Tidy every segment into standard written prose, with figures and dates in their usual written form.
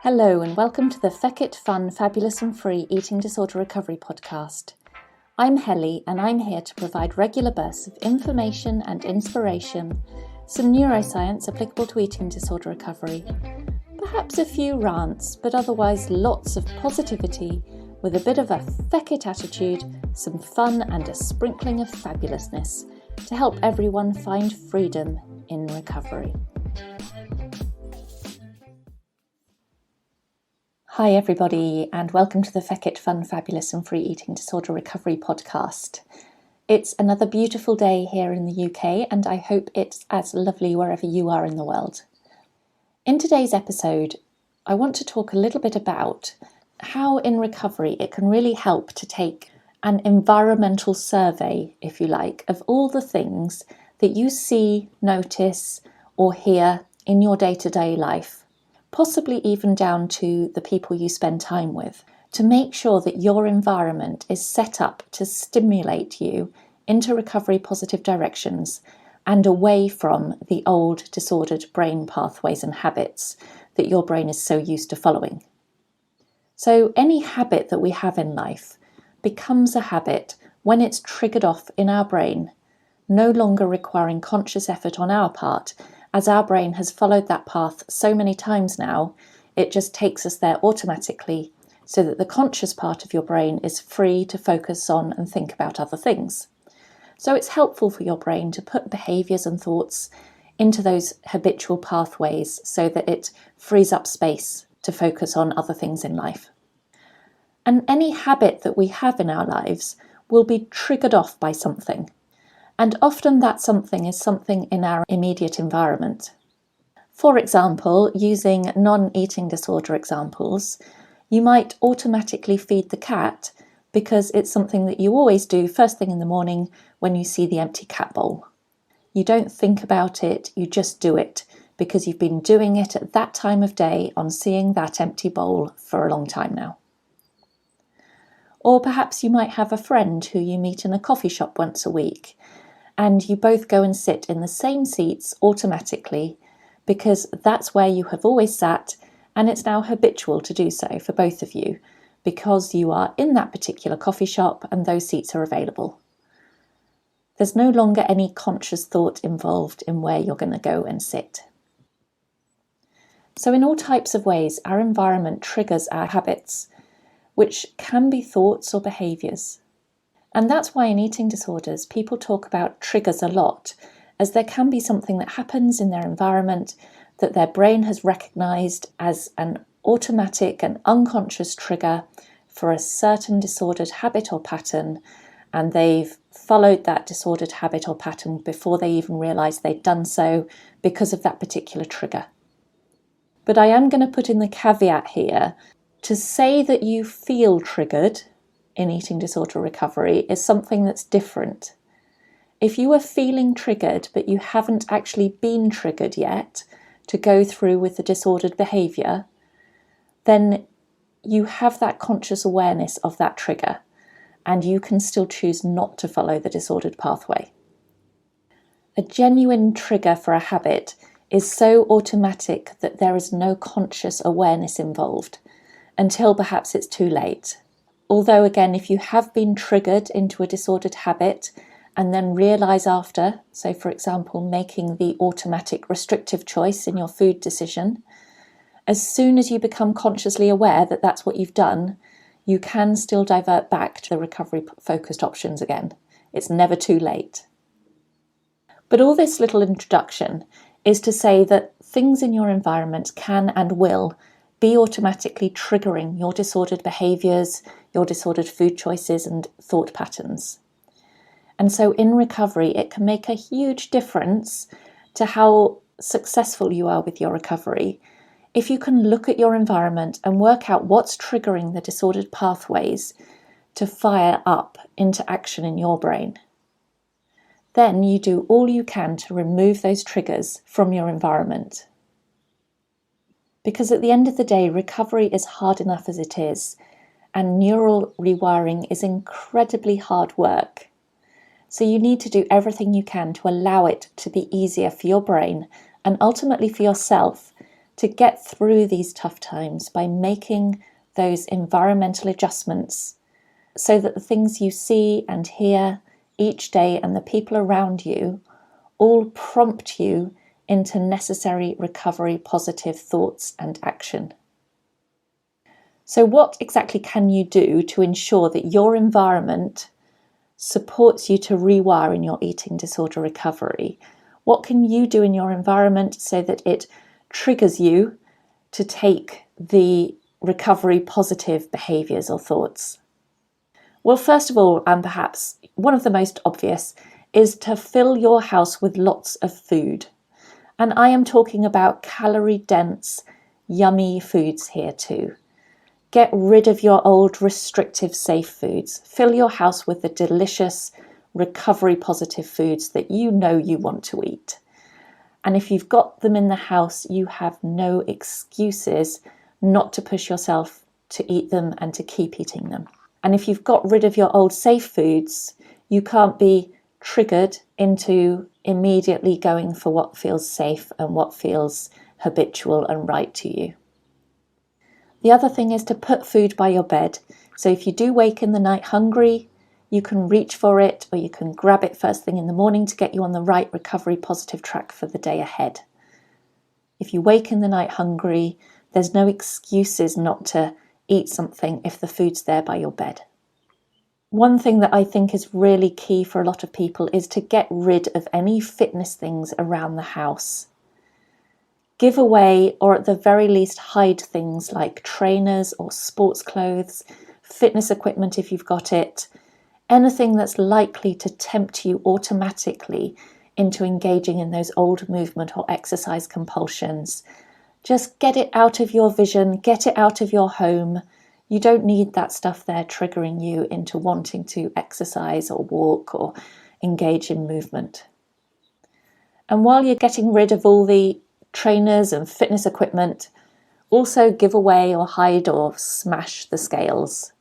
Hello and welcome to the Feck It Fun, Fabulous and Free Eating Disorder Recovery podcast. I'm Helly and I'm here to provide regular bursts of information and inspiration, some neuroscience applicable to eating disorder recovery, perhaps a few rants, but otherwise lots of positivity with a bit of a feck it attitude, some fun and a sprinkling of fabulousness to help everyone find freedom in recovery. Hi everybody and welcome to the Feck It Fun, Fabulous and Free Eating Disorder Recovery podcast. It's another beautiful day here in the UK and I hope it's as lovely wherever you are in the world. In today's episode, I want to talk a little bit about how in recovery it can really help to take an environmental survey, if you like, of all the things that you see, notice or hear in your day-to-day life. Possibly even down to the people you spend time with, to make sure that your environment is set up to stimulate you into recovery positive directions and away from the old disordered brain pathways and habits that your brain is so used to following. So any habit that we have in life becomes a habit when it's triggered off in our brain, no longer requiring conscious effort on our part. As our brain has followed that path so many times now, it just takes us there automatically so that the conscious part of your brain is free to focus on and think about other things. So it's helpful for your brain to put behaviours and thoughts into those habitual pathways so that it frees up space to focus on other things in life. And any habit that we have in our lives will be triggered off by something. And often that something is something in our immediate environment. For example, using non-eating disorder examples, you might automatically feed the cat because it's something that you always do first thing in the morning when you see the empty cat bowl. You don't think about it, you just do it because you've been doing it at that time of day on seeing that empty bowl for a long time now. Or perhaps you might have a friend who you meet in a coffee shop once a week, and you both go and sit in the same seats automatically because that's where you have always sat and it's now habitual to do so for both of you because you are in that particular coffee shop and those seats are available. There's no longer any conscious thought involved in where you're going to go and sit. So in all types of ways, our environment triggers our habits, which can be thoughts or behaviours. And that's why in eating disorders, people talk about triggers a lot, as there can be something that happens in their environment that their brain has recognised as an automatic and unconscious trigger for a certain disordered habit or pattern, and they've followed that disordered habit or pattern before they even realise they'd done so because of that particular trigger. But I am going to put in the caveat here to say that you feel triggered in eating disorder recovery is something that's different. If you are feeling triggered but you haven't actually been triggered yet to go through with the disordered behaviour, then you have that conscious awareness of that trigger and you can still choose not to follow the disordered pathway. A genuine trigger for a habit is so automatic that there is no conscious awareness involved until perhaps it's too late. Although again, if you have been triggered into a disordered habit and then realise after, so for example, making the automatic restrictive choice in your food decision, as soon as you become consciously aware that that's what you've done, you can still divert back to the recovery-focused options again. It's never too late. But all this little introduction is to say that things in your environment can and will be automatically triggering your disordered behaviours, your disordered food choices and thought patterns. And so in recovery, it can make a huge difference to how successful you are with your recovery if you can look at your environment and work out what's triggering the disordered pathways to fire up into action in your brain. Then you do all you can to remove those triggers from your environment. Because at the end of the day, recovery is hard enough as it is, and neural rewiring is incredibly hard work. So you need to do everything you can to allow it to be easier for your brain and ultimately for yourself to get through these tough times by making those environmental adjustments so that the things you see and hear each day and the people around you all prompt you into necessary recovery positive thoughts and action. So what exactly can you do to ensure that your environment supports you to rewire in your eating disorder recovery? What can you do in your environment so that it triggers you to take the recovery positive behaviours or thoughts? Well, first of all, and perhaps one of the most obvious, is to fill your house with lots of food. And I am talking about calorie-dense, yummy foods here too. Get rid of your old restrictive safe foods. Fill your house with the delicious, recovery-positive foods that you know you want to eat. And if you've got them in the house, you have no excuses not to push yourself to eat them and to keep eating them. And if you've got rid of your old safe foods, you can't be triggered into immediately going for what feels safe and what feels habitual and right to you. The other thing is to put food by your bed. So if you do wake in the night hungry, you can reach for it or you can grab it first thing in the morning to get you on the right recovery positive track for the day ahead. If you wake in the night hungry, there's no excuses not to eat something if the food's there by your bed. One thing that I think is really key for a lot of people is to get rid of any fitness things around the house. Give away, or at the very least hide things like trainers or sports clothes, fitness equipment if you've got it, anything that's likely to tempt you automatically into engaging in those old movement or exercise compulsions. Just get it out of your vision, get it out of your home. You don't need that stuff there triggering you into wanting to exercise or walk or engage in movement. And while you're getting rid of all the trainers and fitness equipment, also give away or hide or smash the scales.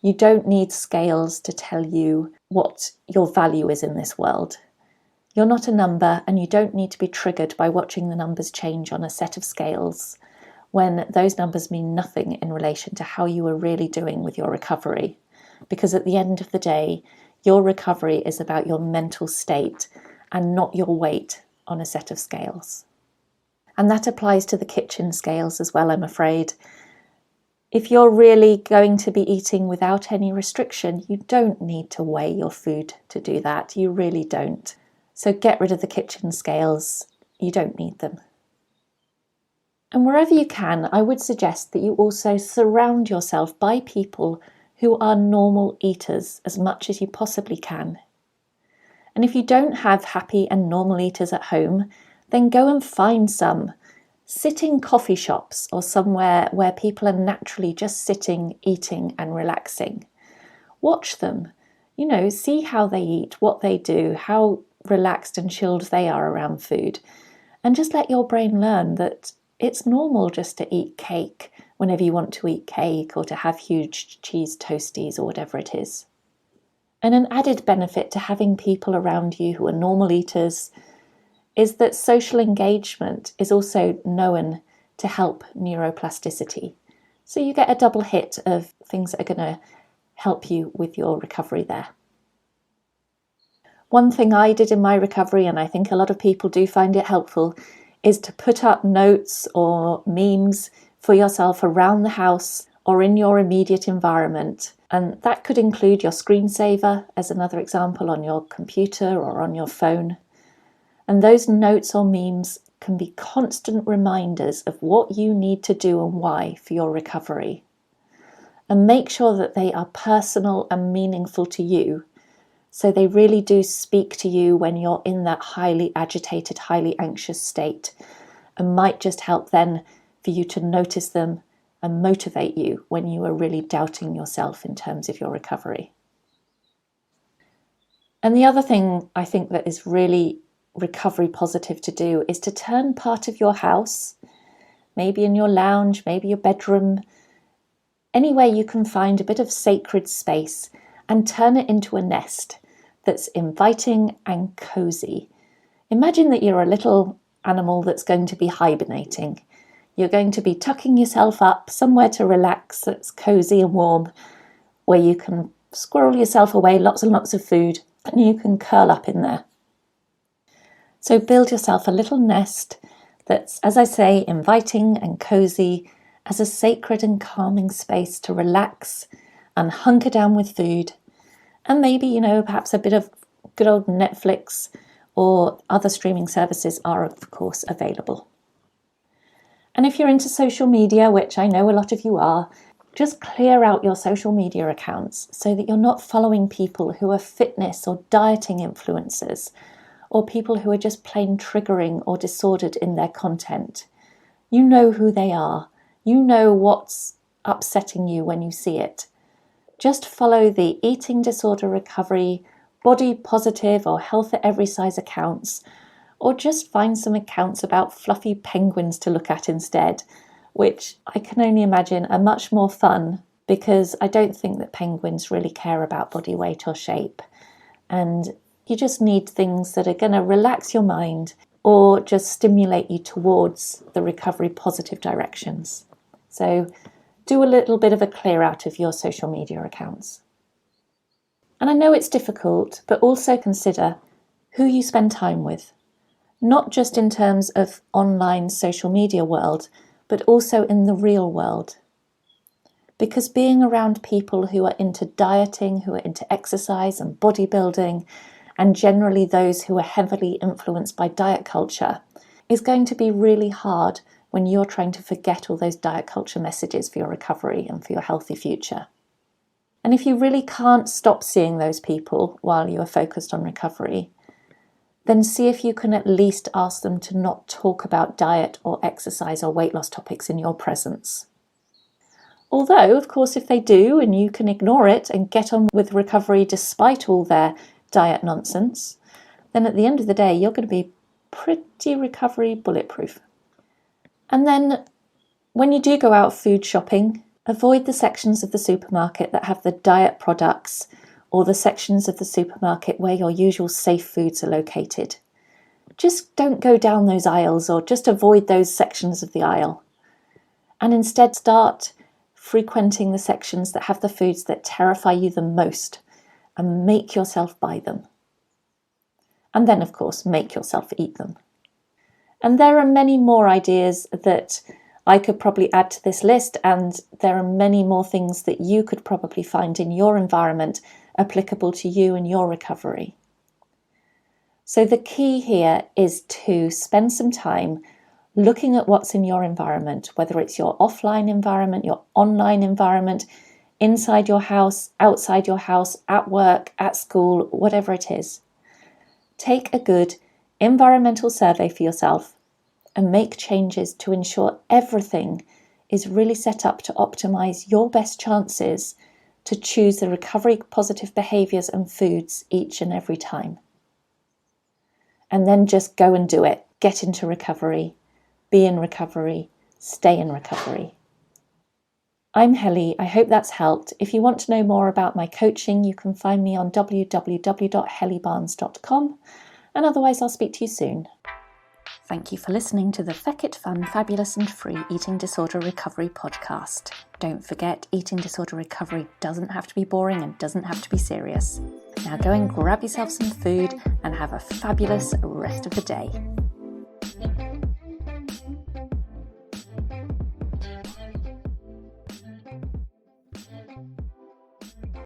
You don't need scales to tell you what your value is in this world. You're not a number, and you don't need to be triggered by watching the numbers change on a set of scales when those numbers mean nothing in relation to how you are really doing with your recovery. Because at the end of the day, your recovery is about your mental state and not your weight on a set of scales. And that applies to the kitchen scales as well, I'm afraid. If you're really going to be eating without any restriction, you don't need to weigh your food to do that. You really don't. So get rid of the kitchen scales. You don't need them. And wherever you can, I would suggest that you also surround yourself by people who are normal eaters as much as you possibly can. And if you don't have happy and normal eaters at home, then go and find some. Sit in coffee shops or somewhere where people are naturally just sitting, eating and relaxing. Watch them. See how they eat, what they do, how relaxed and chilled they are around food. And just let your brain learn that it's normal just to eat cake whenever you want to eat cake or to have huge cheese toasties or whatever it is. And an added benefit to having people around you who are normal eaters is that social engagement is also known to help neuroplasticity. So you get a double hit of things that are going to help you with your recovery there. One thing I did in my recovery, and I think a lot of people do find it helpful, is to put up notes or memes for yourself around the house or in your immediate environment. And that could include your screensaver as another example on your computer or on your phone. And those notes or memes can be constant reminders of what you need to do and why for your recovery. And make sure that they are personal and meaningful to you, so they really do speak to you when you're in that highly agitated, highly anxious state, and might just help then for you to notice them and motivate you when you are really doubting yourself in terms of your recovery. And the other thing I think that is really recovery positive to do is to turn part of your house, maybe in your lounge, maybe your bedroom, anywhere you can find a bit of sacred space, and turn it into a nest that's inviting and cozy. Imagine that you're a little animal that's going to be hibernating, You're going to be tucking yourself up somewhere to relax that's cosy and warm, where you can squirrel yourself away lots and lots of food, and you can curl up in there. So build yourself a little nest that's, as I say, inviting and cosy, as a sacred and calming space to relax and hunker down with food, and maybe, perhaps a bit of good old Netflix or other streaming services are, of course, available. And if you're into social media, which I know a lot of you are, just clear out your social media accounts so that you're not following people who are fitness or dieting influencers, or people who are just plain triggering or disordered in their content. You know who they are. You know what's upsetting you when you see it. Just follow the eating disorder recovery, body positive or health at every size accounts, or just find some accounts about fluffy penguins to look at instead, which I can only imagine are much more fun, because I don't think that penguins really care about body weight or shape. And you just need things that are going to relax your mind or just stimulate you towards the recovery positive directions. So do a little bit of a clear out of your social media accounts. And I know it's difficult, but also consider who you spend time with, not just in terms of online social media world, but also in the real world. Because being around people who are into dieting, who are into exercise and bodybuilding, and generally those who are heavily influenced by diet culture, is going to be really hard when you're trying to forget all those diet culture messages for your recovery and for your healthy future. And if you really can't stop seeing those people while you are focused on recovery, then see if you can at least ask them to not talk about diet or exercise or weight loss topics in your presence. Although, of course, if they do and you can ignore it and get on with recovery despite all their diet nonsense, then at the end of the day, you're going to be pretty recovery bulletproof. And then when you do go out food shopping, avoid the sections of the supermarket that have the diet products, or the sections of the supermarket where your usual safe foods are located. Just don't go down those aisles, or just avoid those sections of the aisle. And instead start frequenting the sections that have the foods that terrify you the most, and make yourself buy them. And then, of course, make yourself eat them. And there are many more ideas that I could probably add to this list, and there are many more things that you could probably find in your environment applicable to you and your recovery. So the key here is to spend some time looking at what's in your environment, whether it's your offline environment, your online environment, inside your house, outside your house, at work, at school, whatever it is. Take a good environmental survey for yourself and make changes to ensure everything is really set up to optimize your best chances to choose the recovery positive behaviors and foods each and every time. And then just go and do it. Get into recovery, be in recovery, stay in recovery. I'm Helly. I hope that's helped. If you want to know more about my coaching, you can find me on www.hellybarnes.com. And otherwise, I'll speak to you soon. Thank you for listening to the Feck It Fun, Fabulous and Free Eating Disorder Recovery podcast. Don't forget, eating disorder recovery doesn't have to be boring and doesn't have to be serious. Now go and grab yourself some food and have a fabulous rest of the day.